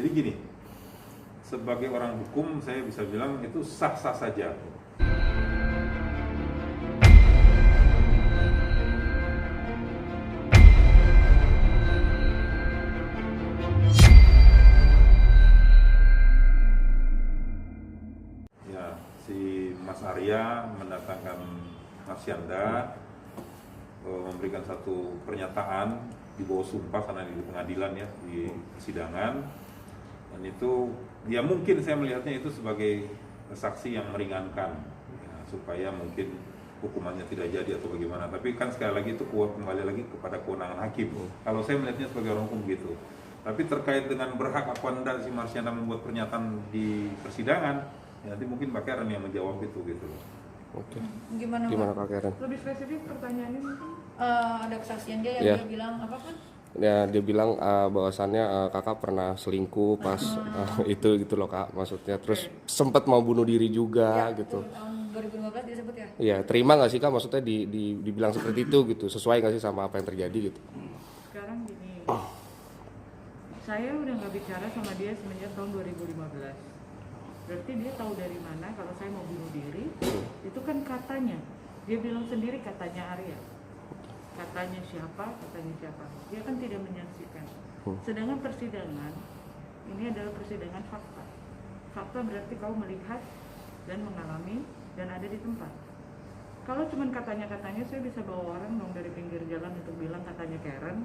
Jadi gini, sebagai orang hukum saya bisa bilang itu sah-sah saja. Ya, si Mas Arya mendatangkan Mas Yanda, memberikan satu pernyataan di bawah sumpah karena di pengadilan ya, di persidangan, dan itu ya mungkin saya melihatnya itu sebagai saksi yang meringankan ya, supaya mungkin hukumannya tidak jadi atau bagaimana. Tapi kan sekali lagi itu kembali lagi kepada kewenangan hakim. Kalau saya melihatnya sebagai orang hukum gitu. Tapi terkait dengan berhak apa enggak si Marsyanda membuat pernyataan di persidangan, ya nanti mungkin Pak Karen yang menjawab itu gitu. Oke. Gimana Kak Karen? Lebih spesifik pertanyaannya mungkin? ada kesaksian dia yang Ya. dia bilang apa kan? Ya, dia bilang bahwasannya kakak pernah selingkuh pas itu gitu loh kak, maksudnya terus sempat mau bunuh diri juga Ya, gitu. tahun 2015 disebut ya. Iya, terima nggak sih kak, maksudnya dibilang seperti itu gitu, sesuai nggak sih sama apa yang terjadi gitu? Sekarang gini, saya udah nggak bicara sama dia semenjak tahun 2015. Berarti dia tahu dari mana kalau saya mau bunuh diri? Itu kan katanya. Dia bilang sendiri katanya Arya. Katanya siapa? Dia kan tidak menyaksikan. Sedangkan persidangan ini adalah persidangan fakta. Fakta berarti kau melihat dan mengalami dan ada di tempat. Kalau cuma katanya-katanya, saya bisa bawa orang dong dari pinggir jalan untuk bilang katanya Karen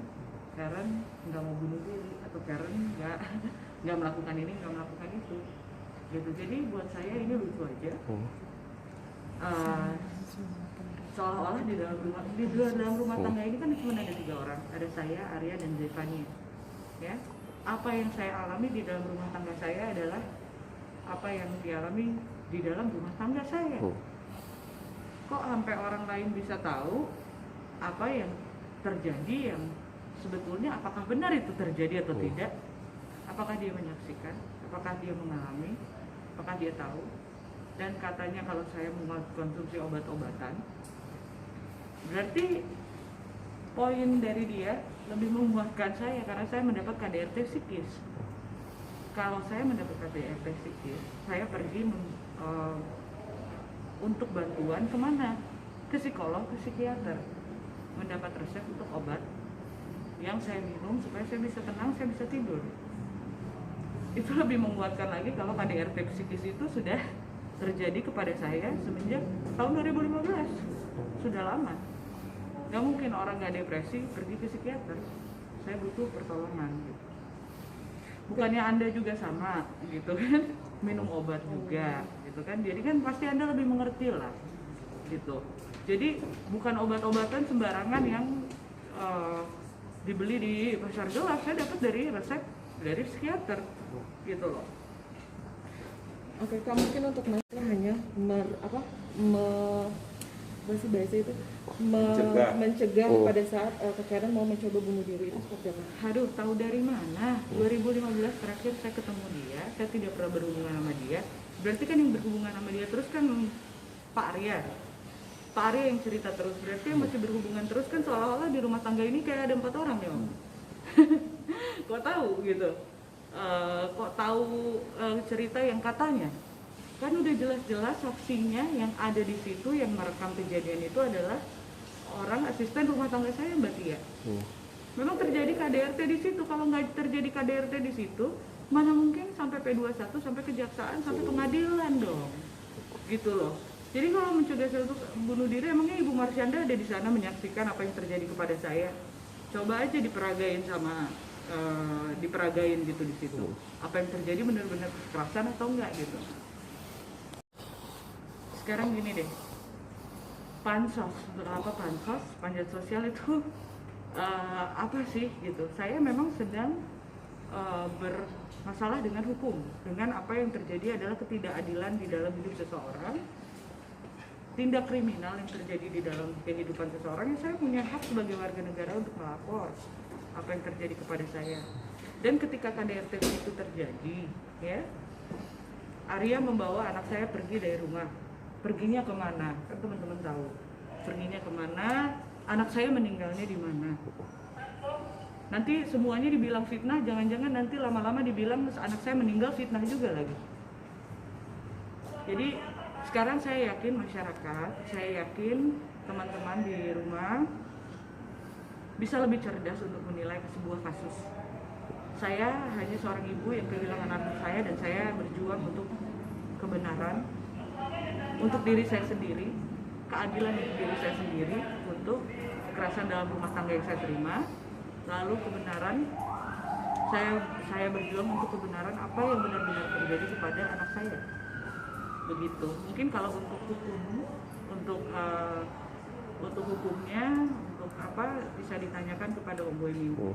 nggak mau bunuh diri, atau Karen nggak melakukan ini, nggak melakukan itu, gitu. Jadi buat saya ini lucu aja. Seolah-olah di dalam rumah tangga ini kan cuma ada 3 orang, ada saya, Arya, dan Zevani. Ya, apa yang saya alami di dalam rumah tangga saya adalah apa yang dialami di dalam rumah tangga saya. Kok sampai orang lain bisa tahu apa yang terjadi, yang sebetulnya apakah benar itu terjadi atau tidak? Apakah dia menyaksikan? Apakah dia mengalami? Apakah dia tahu? Dan katanya kalau saya mengkonsumsi obat-obatan, berarti poin dari dia lebih memuaskan saya karena saya mendapat KDRT psikis. Kalau saya mendapat KDRT psikis, saya pergi untuk bantuan kemana? Ke psikolog, ke psikiater, mendapat resep untuk obat yang saya minum supaya saya bisa tenang, saya bisa tidur. Itu lebih menguatkan lagi kalau KDRT psikis itu sudah terjadi kepada saya semenjak tahun 2015. Sudah lama. Gak mungkin orang gak depresi pergi ke psikiater. Saya butuh pertolongan gitu. Bukannya Anda juga sama gitu kan, minum obat juga gitu kan. Jadi kan pasti Anda lebih mengerti lah gitu. Jadi bukan obat-obatan sembarangan yang dibeli di pasar gelap. Saya dapat dari resep dari psikiater gitu loh. Oke, Kak, mungkin untuk masalah hanya mencegah pada saat Karen mau mencoba bunuh diri itu seperti apa? Aduh, tahu dari mana? 2015 terakhir saya ketemu dia, saya tidak pernah berhubungan sama dia. Berarti kan yang berhubungan sama dia terus kan Pak Arya. Pak Arya yang cerita terus, berarti yang masih berhubungan terus kan seolah-olah di rumah tangga ini kayak ada 4 orang ya, Om. Kok tahu gitu? Kok tahu cerita yang katanya? Kan udah jelas-jelas saksinya yang ada di situ yang merekam kejadian itu adalah orang asisten rumah tangga saya, Mbak Tia. Memang terjadi KDRT di situ. Kalau nggak terjadi KDRT di situ, mana mungkin sampai P21, sampai kejaksaan, sampai pengadilan dong, gitu loh. Jadi kalau mencegah saya untuk bunuh diri, emangnya Ibu Marsyanda ada di sana menyaksikan apa yang terjadi kepada saya? Coba aja diperagain gitu di situ. Apa yang terjadi benar-benar kekerasan atau enggak gitu. Sekarang gini deh, pansos, untuk apa pansos, panjat sosial itu apa sih gitu. Saya memang sedang bermasalah dengan hukum, dengan apa yang terjadi adalah ketidakadilan di dalam hidup seseorang, tindak kriminal yang terjadi di dalam kehidupan seseorang, yang saya punya hak sebagai warga negara untuk melapor apa yang terjadi kepada saya. Dan ketika KDRT itu terjadi, ya, Arya membawa anak saya pergi dari rumah. Perginya kemana? Kan teman-teman tahu. Perginya kemana? Anak saya meninggalnya di mana? Nanti semuanya dibilang fitnah, jangan-jangan nanti lama-lama dibilang anak saya meninggal fitnah juga lagi. Jadi sekarang saya yakin masyarakat, saya yakin teman-teman di rumah bisa lebih cerdas untuk menilai sebuah kasus. Saya hanya seorang ibu yang kehilangan anak saya dan saya berjuang untuk kebenaran, untuk diri saya sendiri, keadilan untuk diri saya sendiri, untuk kekerasan dalam rumah tangga yang saya terima, lalu kebenaran, saya berjuang untuk kebenaran apa yang benar-benar terjadi kepada anak saya. Begitu. Mungkin kalau untuk hukum, untuk hukumnya, untuk apa bisa ditanyakan kepada Om Boy Mimpi.